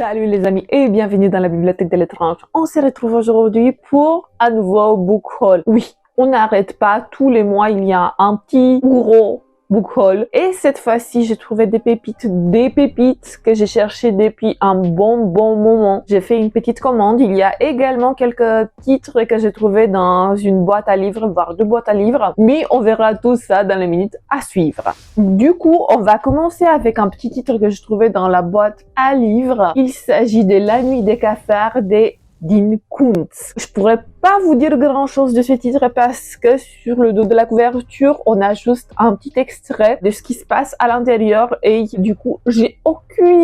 Salut les amis et bienvenue dans la bibliothèque de l'étrange. On se retrouve aujourd'hui pour un nouveau book haul. Oui, on n'arrête pas, tous les mois il y a un petit gros book haul. Et cette fois-ci, j'ai trouvé des pépites que j'ai cherchées depuis un bon moment. J'ai fait une petite commande. Il y a également quelques titres que j'ai trouvés dans une boîte à livres, voire deux boîtes à livres. Mais on verra tout ça dans les minutes à suivre. Du coup, on va commencer avec un petit titre que je trouvais dans la boîte à livres. Il s'agit de La nuit des cafards des Dean Koontz. Je pourrais pas vous dire grand chose de ce titre parce que sur le dos de la couverture, on a juste un petit extrait de ce qui se passe à l'intérieur et du coup, j'ai aucune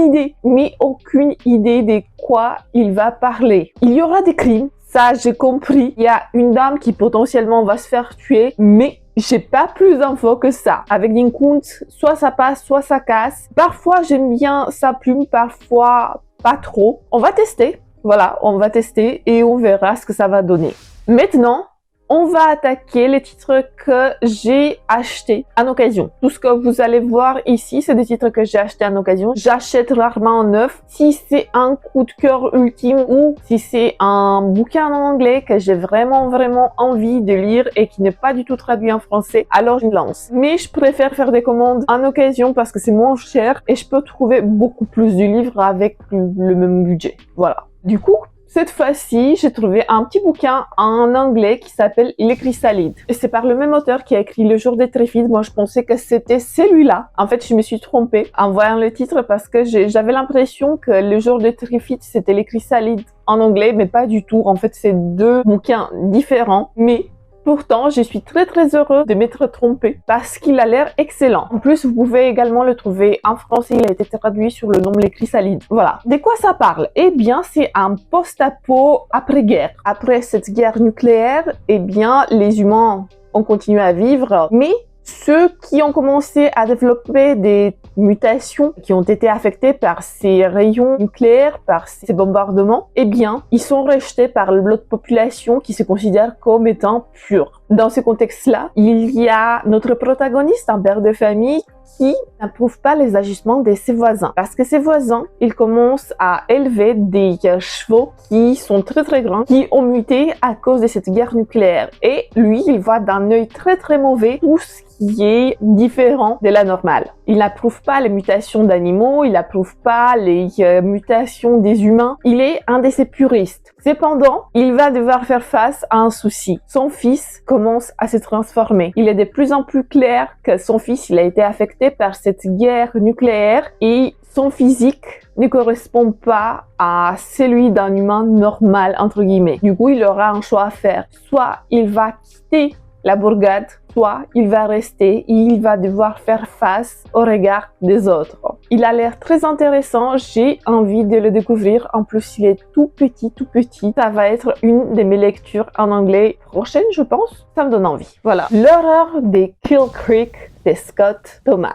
idée de quoi il va parler. Il y aura des crimes, ça j'ai compris. Il y a une dame qui potentiellement va se faire tuer, mais j'ai pas plus d'infos que ça. Avec Dean Koontz, soit ça passe, soit ça casse. Parfois, j'aime bien sa plume, parfois pas trop. On va tester. Voilà, on va tester et on verra ce que ça va donner. Maintenant, on va attaquer les titres que j'ai achetés en occasion. Tout ce que vous allez voir ici, c'est des titres que j'ai achetés en occasion. J'achète rarement en neuf. Si c'est un coup de cœur ultime ou si c'est un bouquin en anglais que j'ai vraiment envie de lire et qui n'est pas du tout traduit en français, alors je me lance. Mais je préfère faire des commandes en occasion parce que c'est moins cher et je peux trouver beaucoup plus de livres avec le même budget. Voilà. Du coup, cette fois-ci, j'ai trouvé un petit bouquin en anglais qui s'appelle Les Chrysalides. Et c'est par le même auteur qui a écrit Le jour des Triffides. Moi, je pensais que c'était celui-là. En fait, je me suis trompée en voyant le titre parce que j'avais l'impression que Le jour des Triffides, c'était Les Chrysalides en anglais, mais pas du tout. En fait, c'est deux bouquins différents, mais pourtant, je suis très heureux de m'être trompée parce qu'il a l'air excellent. En plus, vous pouvez également le trouver en français. Il a été traduit sur le nom Les Chrysalides. Voilà. De quoi ça parle? Eh bien, c'est un post-apo après-guerre. Après cette guerre nucléaire, eh bien, les humains ont continué à vivre, mais ceux qui ont commencé à développer des mutations qui ont été affectées par ces rayons nucléaires, par ces bombardements, eh bien, ils sont rejetés par l'autre population qui se considère comme étant pure. Dans ce contexte-là, il y a notre protagoniste, un père de famille, qui n'approuve pas les agissements de ses voisins. Parce que ses voisins, ils commencent à élever des chevaux qui sont très grands, qui ont muté à cause de cette guerre nucléaire. Et lui, il voit d'un œil très mauvais tout ce qui est différent de la normale. Il n'approuve pas les mutations d'animaux, il n'approuve pas les mutations des humains. Il est un de ces puristes. Cependant, il va devoir faire face à un souci. Son fils commence à se transformer. Il est de plus en plus clair que son fils, il a été affecté par cette guerre nucléaire et son physique ne correspond pas à celui d'un humain normal, entre guillemets. Du coup, il aura un choix à faire. Soit il va quitter la bourgade, soit il va rester et il va devoir faire face au regard des autres. Il a l'air très intéressant, j'ai envie de le découvrir. En plus, il est tout petit. Ça va être une de mes lectures en anglais prochaine, je pense. Ça me donne envie. Voilà. L'horreur des Kill Creek de Scott Thomas.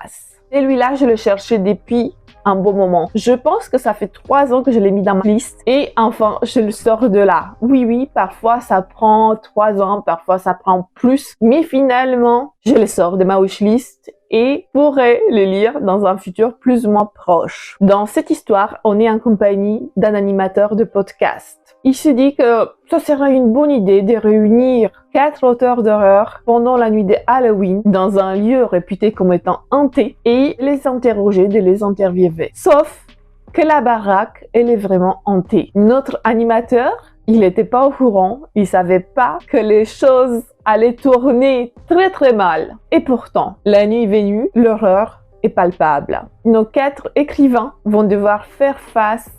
Celui-là, je le cherchais depuis un bon moment. Je pense que ça fait 3 ans que je l'ai mis dans ma liste et enfin, je le sors de là. Oui, parfois ça prend 3 ans, parfois ça prend plus, mais finalement, je le sors de ma wishlist et pourrais le lire dans un futur plus ou moins proche. Dans cette histoire, on est en compagnie d'un animateur de podcast. Il se dit que ça serait une bonne idée de réunir 4 auteurs d'horreur pendant la nuit de Halloween dans un lieu réputé comme étant hanté et les interroger, de les interviewer. Sauf que la baraque, elle est vraiment hantée. Notre animateur, il n'était pas au courant, il savait pas que les choses allaient tourner très mal. Et pourtant, la nuit venue, l'horreur est palpable. Nos 4 écrivains vont devoir faire face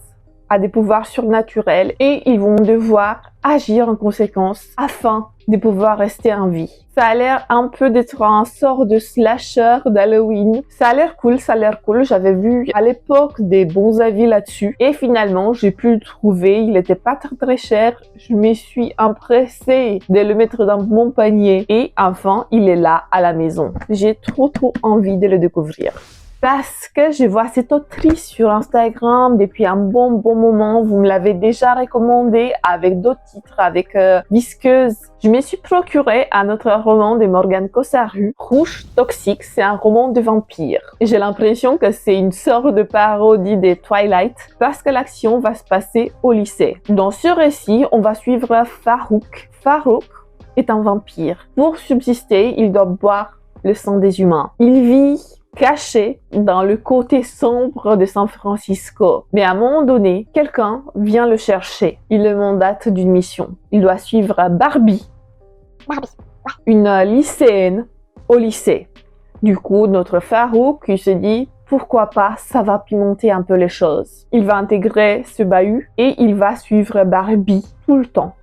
à des pouvoirs surnaturels et ils vont devoir agir en conséquence afin de pouvoir rester en vie. Ça a l'air un peu d'être un sort de slasher d'Halloween. Ça a l'air cool. J'avais vu à l'époque des bons avis là-dessus et finalement j'ai pu le trouver. Il n'était pas très cher. Je me suis empressée de le mettre dans mon panier et enfin il est là à la maison. J'ai trop envie de le découvrir. parce que je vois cette autrice sur Instagram depuis un bon moment. Vous me l'avez déjà recommandé avec d'autres titres, avec Visqueuse. Je me suis procuré un autre roman de Morgane Kosaru, Rouge Toxique. C'est un roman de vampire. Et j'ai l'impression que c'est une sorte de parodie des Twilight parce que l'action va se passer au lycée. Dans ce récit, on va suivre Farouk. Farouk est un vampire. Pour subsister, il doit boire le sang des humains. Il vit caché dans le côté sombre de San Francisco. Mais à un moment donné, quelqu'un vient le chercher. Il le mandate d'une mission. Il doit suivre Barbie, une lycéenne au lycée. Du coup, notre Farouk, il se dit, pourquoi pas, ça va pimenter un peu les choses. Il va intégrer ce bahut et il va suivre Barbie tout le temps,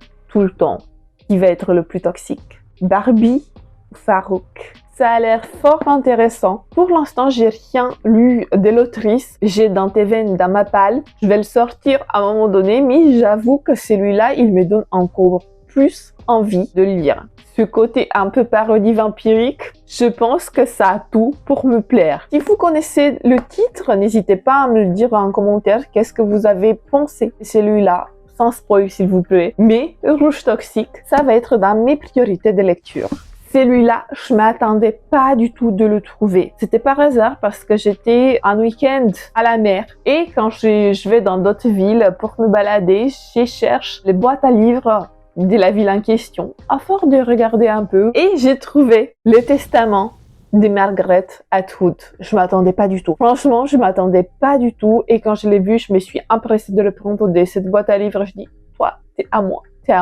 qui va être le plus toxique. Barbie ou Farouk? Ça a l'air fort intéressant. Pour l'instant, j'ai rien lu de l'autrice. J'ai dans tes veines, dans ma palle. Je vais le sortir à un moment donné, mais j'avoue que celui-là, il me donne encore plus envie de le lire. Ce côté un peu parodie vampirique, je pense que ça a tout pour me plaire. Si vous connaissez le titre, n'hésitez pas à me le dire en commentaire. Qu'est-ce que vous avez pensé de celui-là? Sans spoil, s'il vous plaît. Mais Rouge Toxique, ça va être dans mes priorités de lecture. Celui-là, je m'attendais pas du tout de le trouver. C'était par hasard parce que j'étais un week-end à la mer et quand je vais dans d'autres villes pour me balader, je cherche les boîtes à livres de la ville en question, à force de regarder un peu, et j'ai trouvé le testament de Margaret Atwood. Je m'attendais pas du tout. Franchement, je m'attendais pas du tout et quand je l'ai vu, je me suis empressée de le prendre de cette boîte à livres. Je dis, toi, t'es à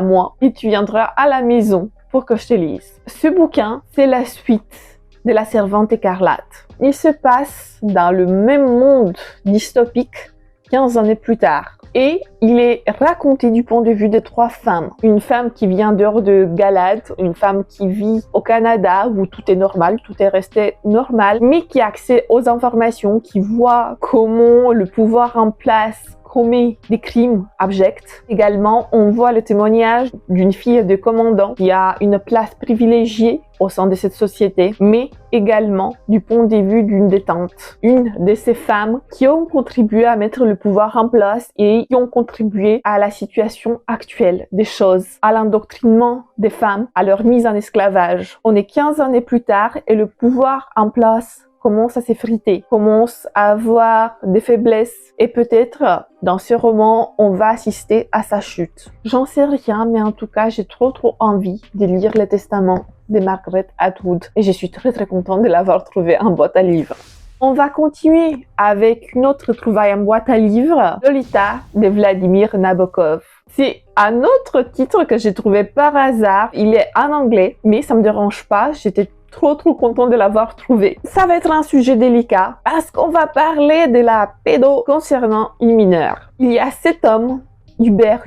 moi et tu viendras à la maison pour que je te lise. Ce bouquin, c'est la suite de La Servante écarlate. Il se passe dans le même monde dystopique 15 années plus tard. Et il est raconté du point de vue de 3 femmes. Une femme qui vient dehors de Galade, une femme qui vit au Canada où tout est normal, tout est resté normal, mais qui a accès aux informations, qui voit comment le pouvoir en place commet des crimes abjects. Également, on voit le témoignage d'une fille de commandant qui a une place privilégiée au sein de cette société, mais également du point de vue d'une détente. Une de ces femmes qui ont contribué à mettre le pouvoir en place et qui ont contribué à la situation actuelle des choses, à l'endoctrinement des femmes, à leur mise en esclavage. On est 15 années plus tard et le pouvoir en place commence à s'effriter, commence à avoir des faiblesses et peut-être dans ce roman, on va assister à sa chute. J'en sais rien, mais en tout cas, j'ai trop envie de lire le testament de Margaret Atwood et je suis très contente de l'avoir trouvé en boîte à livres. On va continuer avec une autre trouvaille en boîte à livres, Lolita de Vladimir Nabokov. C'est un autre titre que j'ai trouvé par hasard. Il est en anglais, mais ça me dérange pas. J'étais trop content de l'avoir trouvé. Ça va être un sujet délicat parce qu'on va parler de la pédo concernant une mineure. Il y a cet homme, Hubert,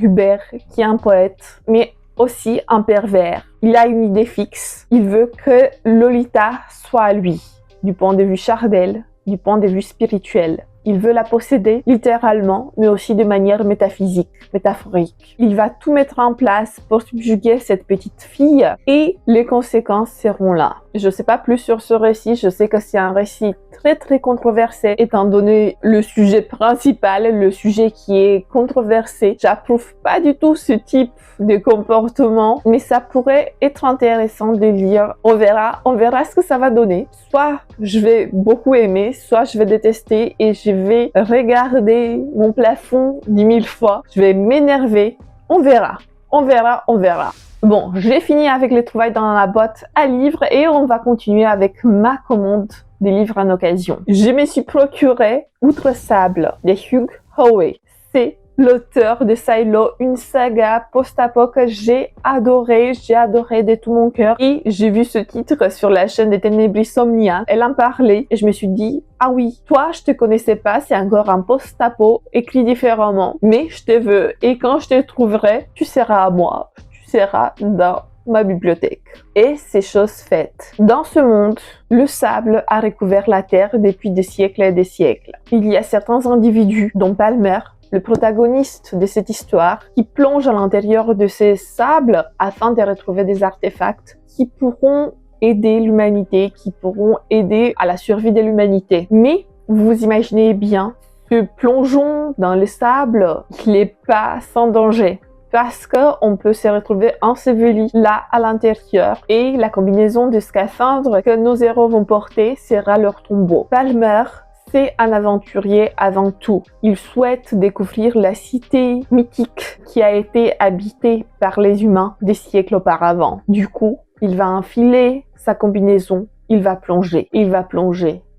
qui est un poète, mais aussi un pervers. Il a une idée fixe. Il veut que Lolita soit à lui, du point de vue charnel, du point de vue spirituel. Il veut la posséder littéralement, mais aussi de manière métaphysique, métaphorique. Il va tout mettre en place pour subjuguer cette petite fille et les conséquences seront là. Je ne sais pas plus sur ce récit, je sais que c'est un récit très controversé étant donné le sujet principal, le sujet qui est controversé. J'approuve pas du tout ce type de comportement, mais ça pourrait être intéressant de lire. On verra ce que ça va donner. Soit je vais beaucoup aimer, soit je vais détester et je vais regarder mon plafond 10 000 fois. Je vais m'énerver. On verra. Bon, j'ai fini avec les trouvailles dans la boîte à livres et on va continuer avec ma commande des livres en occasion. Je me suis procuré Outre Sable de Hugh Howey. C'est l'auteur de Silo, une saga post-apo que j'ai adoré de tout mon cœur. Et j'ai vu ce titre sur la chaîne des Ténébris Somnia. Elle en parlait et je me suis dit, ah oui, toi je te connaissais pas, c'est encore un post-apo écrit différemment, mais je te veux et quand je te trouverai, tu seras à moi, tu seras dans ma bibliothèque. Et c'est chose faite. Dans ce monde, le sable a recouvert la terre depuis des siècles et des siècles. Il y a certains individus, dont Palmer, le protagoniste de cette histoire, qui plonge à l'intérieur de ces sables afin de retrouver des artefacts qui pourront aider l'humanité, qui pourront aider à la survie de l'humanité. Mais vous imaginez bien, ce plongeon dans le sable, il n'est pas sans danger. Parce qu'on peut se retrouver enseveli là à l'intérieur et la combinaison de scaphandres que nos héros vont porter sera leur tombeau. Palmer, c'est un aventurier avant tout. Il souhaite découvrir la cité mythique qui a été habitée par les humains des siècles auparavant. Du coup, il va enfiler sa combinaison, il va plonger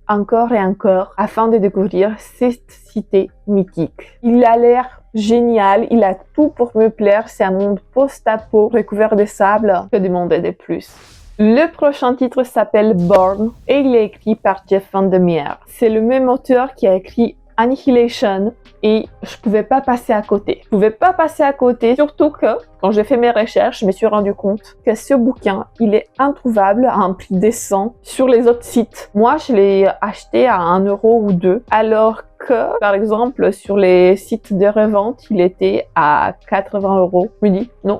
encore et encore afin de découvrir cette cité mythique. Il a l'air génial, il a tout pour me plaire, c'est un monde post-apo recouvert de sable, que demander de plus. Le prochain titre s'appelle Born et il est écrit par Jeff Vandermeer. C'est le même auteur qui a écrit Annihilation et je pouvais pas passer à côté. Surtout que quand j'ai fait mes recherches, je me suis rendu compte que ce bouquin, il est introuvable à un prix décent sur les autres sites. Moi, je l'ai acheté à 1 euro ou 2, alors que, par exemple, sur les sites de revente, il était à 80 euros. Je me dis, non,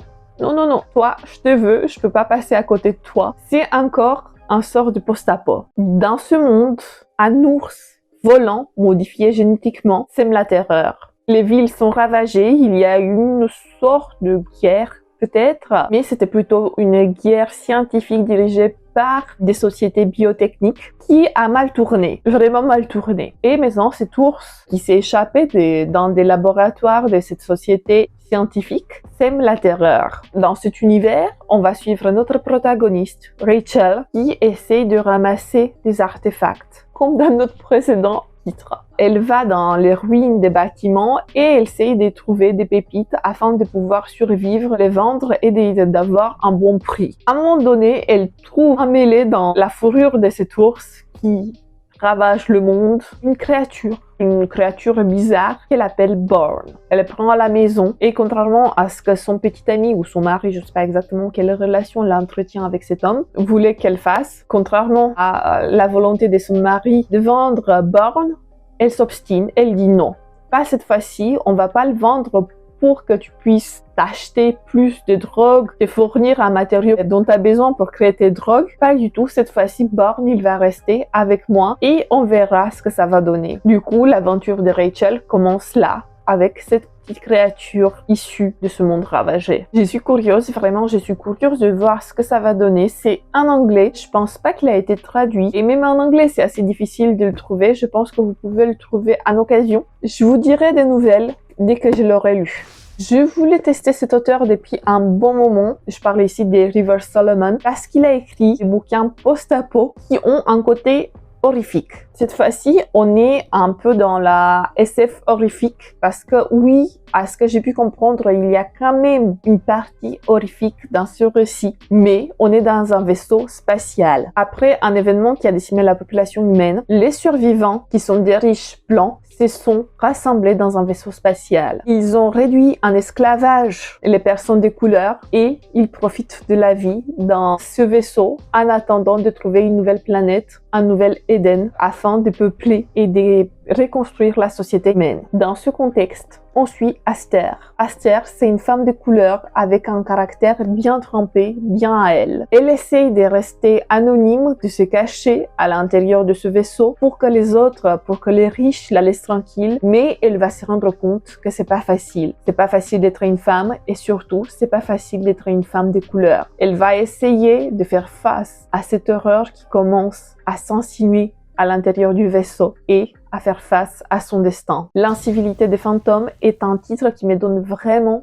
toi, je te veux, je peux pas passer à côté de toi. C'est encore un sort de post-apo. Dans ce monde, un ours volant, modifié génétiquement, sème la terreur. Les villes sont ravagées, il y a une sorte de guerre, peut-être, mais c'était plutôt une guerre scientifique dirigée par des sociétés biotechniques qui a mal tourné, vraiment mal tourné. Et maintenant, cet ours qui s'est échappé dans des laboratoires de cette société scientifique sème la terreur. Dans cet univers, on va suivre notre protagoniste, Rachel, qui essaie de ramasser des artefacts, comme dans notre précédent titre. Elle va dans les ruines des bâtiments et elle essaie de trouver des pépites afin de pouvoir survivre, les vendre et d'avoir un bon prix. À un moment donné, elle trouve emmêlée dans la fourrure de cet ours qui ravage le monde, une créature bizarre qu'elle appelle Born. Elle prend à la maison et contrairement à ce que son petit ami ou son mari, je ne sais pas exactement quelle relation elle entretient avec cet homme, voulait qu'elle fasse, contrairement à la volonté de son mari de vendre Born, elle s'obstine, elle dit non. Pas cette fois-ci, on va pas le vendre pour que tu puisses t'acheter plus de drogue, te fournir un matériau dont tu as besoin pour créer tes drogues. Pas du tout, cette fois-ci, Born, il va rester avec moi et on verra ce que ça va donner. Du coup, l'aventure de Rachel commence là, avec cette petite créature issue de ce monde ravagé. Je suis curieuse de voir ce que ça va donner. C'est en anglais, je pense pas qu'il a été traduit. Et même en anglais, c'est assez difficile de le trouver. Je pense que vous pouvez le trouver en occasion. Je vous dirai des nouvelles dès que je l'aurai lu. Je voulais tester cet auteur depuis un bon moment. Je parle ici des River Solomon parce qu'il a écrit des bouquins post-apo qui ont un côté horrifique. Cette fois-ci, on est un peu dans la SF horrifique parce que oui, à ce que j'ai pu comprendre, il y a quand même une partie horrifique dans ce récit, mais on est dans un vaisseau spatial. Après un événement qui a décimé la population humaine, les survivants, qui sont des riches blancs, se sont rassemblés dans un vaisseau spatial. Ils ont réduit en esclavage les personnes de couleur et ils profitent de la vie dans ce vaisseau en attendant de trouver une nouvelle planète, un nouvel Éden, afin de peupler et de reconstruire la société humaine. Dans ce contexte, on suit Aster. Aster, c'est une femme de couleur avec un caractère bien trempé, bien à elle. Elle essaye de rester anonyme, de se cacher à l'intérieur de ce vaisseau pour que les riches la laissent tranquille, mais elle va se rendre compte que c'est pas facile. C'est pas facile d'être une femme et surtout, c'est pas facile d'être une femme de couleur. Elle va essayer de faire face à cette horreur qui commence à s'insinuer à l'intérieur du vaisseau et à faire face à son destin. L'incivilité des fantômes est un titre qui me donne vraiment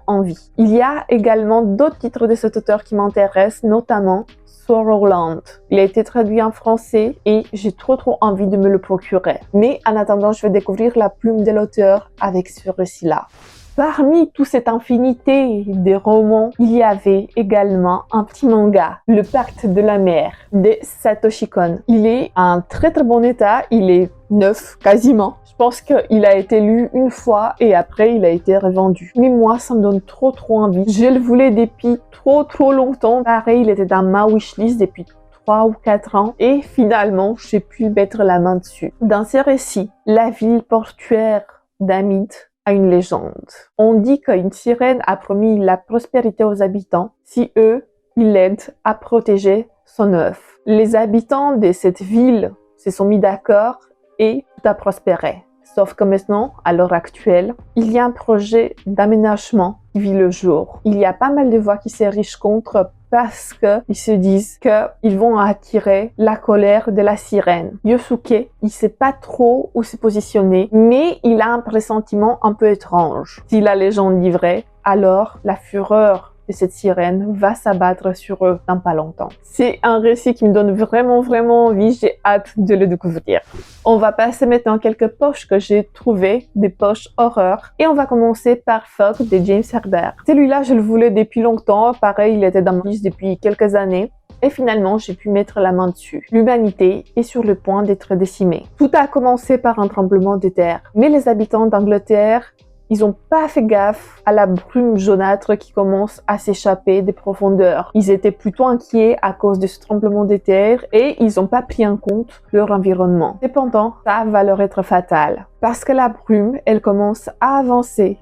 envie. Il y a également d'autres titres de cet auteur qui m'intéressent, notamment Sorrowland. Il a été traduit en français et j'ai trop envie de me le procurer. Mais en attendant, je vais découvrir la plume de l'auteur avec ce récit-là. Parmi toute cette infinité des romans, il y avait également un petit manga, Le Pacte de la Mer, de Satoshi Kon. Il est en très bon état, il est neuf quasiment. Je pense qu'il a été lu une fois et après il a été revendu. Mais moi, ça me donne trop envie. Je le voulais depuis trop longtemps. Pareil, il était dans ma wishlist depuis 3 ou 4 ans et finalement, j'ai pu mettre la main dessus. Dans ces récits, la ville portuaire d'Amid a une légende. On dit qu'une sirène a promis la prospérité aux habitants si eux, ils l'aident à protéger son œuf. Les habitants de cette ville se sont mis d'accord et tout a prospéré. Sauf que maintenant, à l'heure actuelle, il y a un projet d'aménagement qui vit le jour. Il y a pas mal de voix qui s'érigent contre parce qu'ils se disent qu'ils vont attirer la colère de la sirène. Yosuke, il sait pas trop où se positionner, mais il a un pressentiment un peu étrange. Si la légende dit vrai, alors la fureur de cette sirène va s'abattre sur eux dans pas longtemps. C'est un récit qui me donne vraiment envie, j'ai hâte de le découvrir. On va passer maintenant quelques poches que j'ai trouvées, des poches horreur, et on va commencer par Fog de James Herbert. Celui-là, je le voulais depuis longtemps, pareil, il était dans ma liste depuis quelques années. Et finalement, j'ai pu mettre la main dessus. L'humanité est sur le point d'être décimée. Tout a commencé par un tremblement de terre, mais les habitants d'Angleterre, ils ont pas fait gaffe à la brume jaunâtre qui commence à s'échapper des profondeurs. Ils étaient plutôt inquiets à cause de ce tremblement de terre et ils ont pas pris en compte leur environnement. Cependant, ça va leur être fatal. Parce que la brume, elle commence à avancer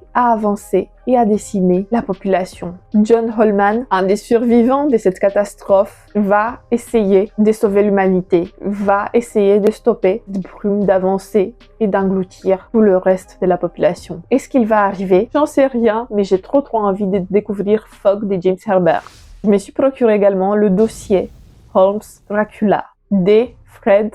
et à décimer la population. John Holman, un des survivants de cette catastrophe, va essayer de sauver l'humanité, va essayer de stopper cette brume d'avancer et d'engloutir tout le reste de la population. Est-ce qu'il va arriver? J'en sais rien, mais j'ai trop envie de découvrir Fog de James Herbert. Je me suis procuré également le dossier Holmes Dracula de Fred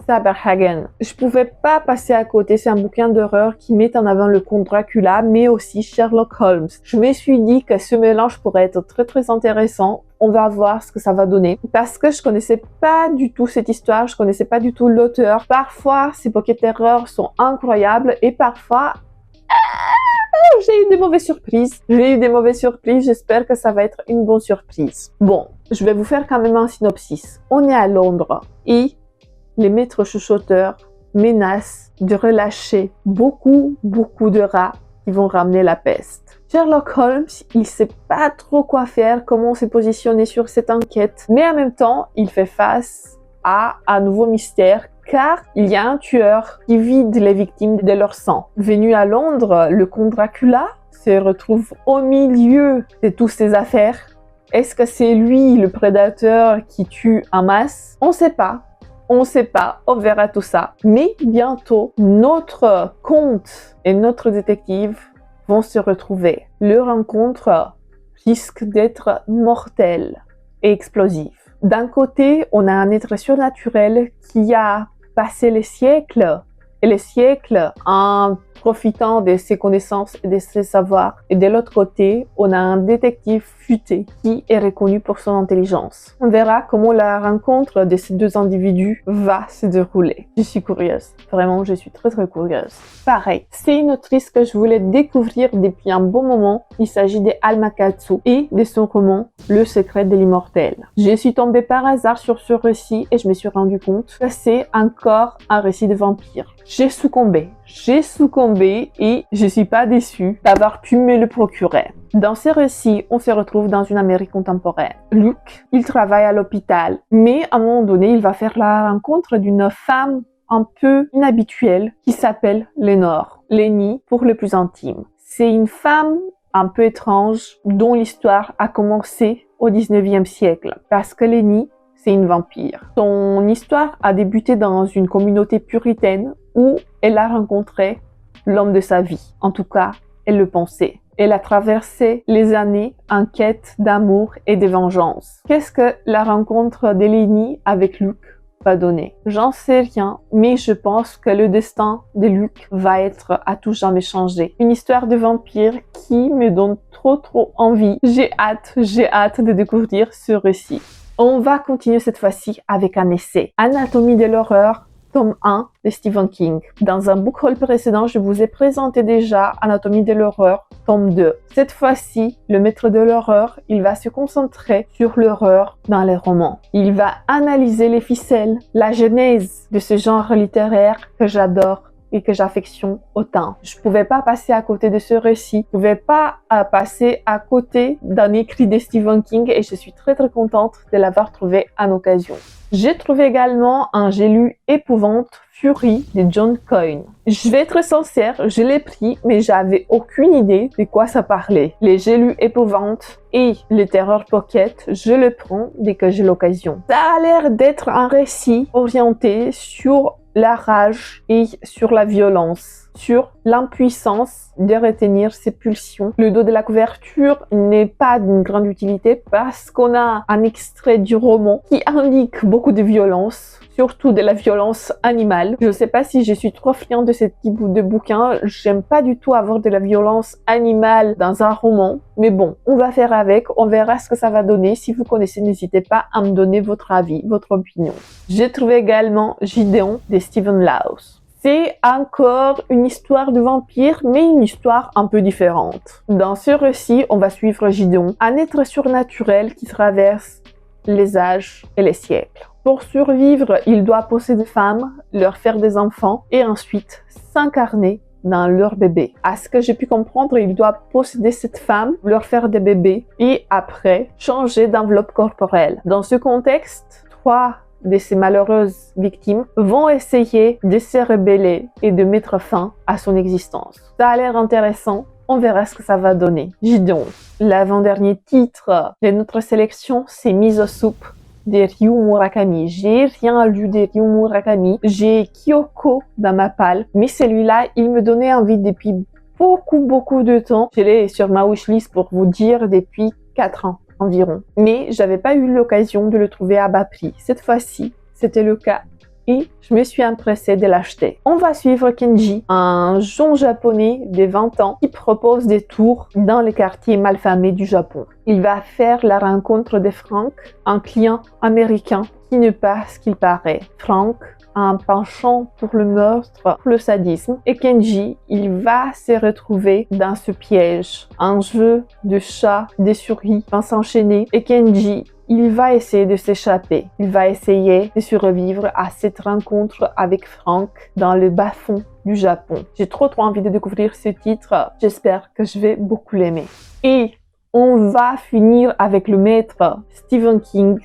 Saberhagen. Je pouvais pas passer à côté, c'est un bouquin d'horreur qui met en avant le comte Dracula, mais aussi Sherlock Holmes. Je me suis dit que ce mélange pourrait être très intéressant. On va voir ce que ça va donner. Parce que je connaissais pas du tout cette histoire, je connaissais pas du tout l'auteur. Parfois, ces pocket terreurs sont incroyables et parfois, j'ai eu des mauvaises surprises. J'espère que ça va être une bonne surprise. Bon, je vais vous faire quand même un synopsis. On est à Londres et les maîtres chuchoteurs menacent de relâcher beaucoup de rats qui vont ramener la peste. Sherlock Holmes, il sait pas trop quoi faire, comment se positionner sur cette enquête, mais en même temps, il fait face à un nouveau mystère car il y a un tueur qui vide les victimes de leur sang. Venu à Londres, le comte Dracula se retrouve au milieu de toutes ces affaires. Est-ce que c'est lui le prédateur qui tue en masse? On sait pas, on verra tout ça. Mais bientôt, notre comte et notre détective vont se retrouver. Leur rencontre risque d'être mortelle et explosive. D'un côté, on a un être surnaturel qui a passé les siècles et les siècles en profitant de ses connaissances et de ses savoirs. Et de l'autre côté, on a un détective futé qui est reconnu pour son intelligence. On verra comment la rencontre de ces deux individus va se dérouler. Je suis curieuse. Vraiment, je suis très curieuse. Pareil, c'est une autrice que je voulais découvrir depuis un bon moment. Il s'agit de Alma Katsu et de son roman Le secret de l'immortel. Je suis tombée par hasard sur ce récit et je me suis rendu compte que c'est encore un récit de vampire. J'ai succombé et je suis pas déçue d'avoir pu me le procurer. Dans ce récit, on se retrouve dans une Amérique contemporaine. Luke, il travaille à l'hôpital, mais à un moment donné, il va faire la rencontre d'une femme un peu inhabituelle qui s'appelle Lénore. Lenny pour le plus intime. C'est une femme un peu étrange dont l'histoire a commencé au 19e siècle parce que Lenny, c'est une vampire. Son histoire a débuté dans une communauté puritaine où elle a rencontré l'homme de sa vie. En tout cas, elle le pensait. Elle a traversé les années en quête d'amour et de vengeance. Qu'est-ce que la rencontre d'Eleni avec Luke va donner? J'en sais rien, mais je pense que le destin de Luke va être à tout jamais changé. Une histoire de vampire qui me donne trop envie. J'ai hâte de découvrir ce récit. On va continuer cette fois-ci avec un essai. Anatomie de l'horreur, tome 1 de Stephen King. Dans un book haul précédent, je vous ai présenté déjà Anatomie de l'horreur, tome 2. Cette fois-ci, le maître de l'horreur, il va se concentrer sur l'horreur dans les romans. Il va analyser les ficelles, la genèse de ce genre littéraire que j'adore et que j'affectionne autant. Je pouvais pas passer à côté de ce récit, je pouvais pas passer à côté d'un écrit de Stephen King et je suis très contente de l'avoir trouvé en occasion. J'ai trouvé également un J'ai lu Épouvante Fury de John Coyne. Je vais être sincère, je l'ai pris, mais j'avais aucune idée de quoi ça parlait. Les J'ai lu Épouvante et les Terror Pocket, je le prends dès que j'ai l'occasion. Ça a l'air d'être un récit orienté sur la rage et sur la violence, sur l'impuissance de retenir ses pulsions. Le dos de la couverture n'est pas d'une grande utilité parce qu'on a un extrait du roman qui indique beaucoup de violence, surtout de la violence animale. Je ne sais pas si je suis trop friande de ce type de bouquin. J'aime pas du tout avoir de la violence animale dans un roman. Mais bon, on va faire avec. On verra ce que ça va donner. Si vous connaissez, n'hésitez pas à me donner votre avis, votre opinion. J'ai trouvé également Gideon de Stephen Laws. C'est encore une histoire de vampire, mais une histoire un peu différente. Dans ce récit, on va suivre Gideon, un être surnaturel qui traverse les âges et les siècles. Pour survivre, il doit posséder des femmes, leur faire des enfants et ensuite s'incarner dans leur bébé. À ce que j'ai pu comprendre, il doit posséder cette femme, leur faire des bébés et après changer d'enveloppe corporelle. Dans ce contexte, 3 de ces malheureuses victimes vont essayer de se rebeller et de mettre fin à son existence. Ça a l'air intéressant. On verra ce que ça va donner. Gideon. L'avant-dernier titre de notre sélection, c'est Miso Soup de Ryu Murakami. J'ai rien lu de Ryu Murakami. J'ai Kyoko dans ma palle, mais celui-là, il me donnait envie depuis beaucoup de temps. Je l'ai sur ma wishlist pour vous dire depuis 4 ans environ. Mais j'avais pas eu l'occasion de le trouver à bas prix. Cette fois-ci, c'était le cas. Et je me suis empressée de l'acheter. On va suivre Kenji, un jeune japonais de 20 ans qui propose des tours dans les quartiers malfamés du Japon. Il va faire la rencontre de Frank, un client américain qui n'est pas ce qu'il paraît. Frank a un penchant pour le meurtre, pour le sadisme. Et Kenji, il va se retrouver dans ce piège. Un jeu de chats, des souris va s'enchaîner. Et Kenji, il va essayer de s'échapper. Il va essayer de survivre à cette rencontre avec Frank dans le bas-fond du Japon. J'ai trop envie de découvrir ce titre. J'espère que je vais beaucoup l'aimer. Et on va finir avec le maître Stephen King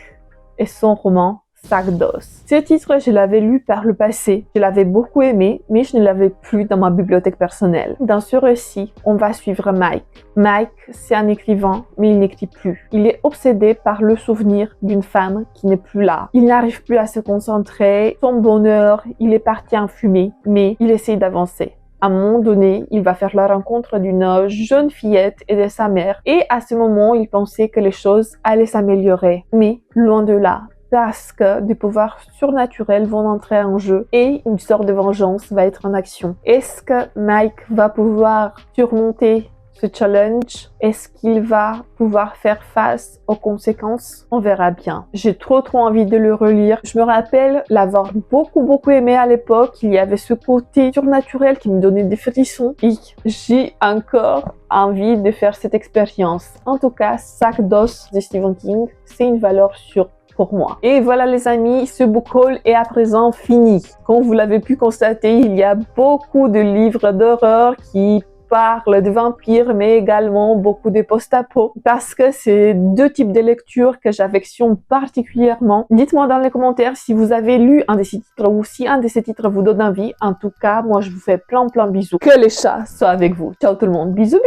et son roman Sac d'os. Ce titre, je l'avais lu par le passé. Je l'avais beaucoup aimé, mais je ne l'avais plus dans ma bibliothèque personnelle. Dans ce récit, on va suivre Mike. Mike, c'est un écrivain, mais il n'écrit plus. Il est obsédé par le souvenir d'une femme qui n'est plus là. Il n'arrive plus à se concentrer. Son bonheur, il est parti en fumée, mais il essaye d'avancer. À un moment donné, il va faire la rencontre d'une jeune fillette et de sa mère. Et à ce moment, il pensait que les choses allaient s'améliorer. Mais loin de là, parce que des pouvoirs surnaturels vont entrer en jeu et une sorte de vengeance va être en action. Est-ce que Mike va pouvoir surmonter ce challenge? Est-ce qu'il va pouvoir faire face aux conséquences? On verra bien. J'ai trop envie de le relire. Je me rappelle l'avoir beaucoup aimé à l'époque. Il y avait ce côté surnaturel qui me donnait des frissons et j'ai encore envie de faire cette expérience. En tout cas, Sac d'os de Stephen King, c'est une valeur sûre pour moi. Et voilà les amis, ce book haul est à présent fini. Comme vous l'avez pu constater, il y a beaucoup de livres d'horreur qui parlent de vampires, mais également beaucoup de post-apo, parce que c'est 2 types de lectures que j'affectionne particulièrement. Dites-moi dans les commentaires si vous avez lu un de ces titres ou si un de ces titres vous donne envie. En tout cas, moi je vous fais plein bisous. Que les chats soient avec vous. Ciao tout le monde, bisous.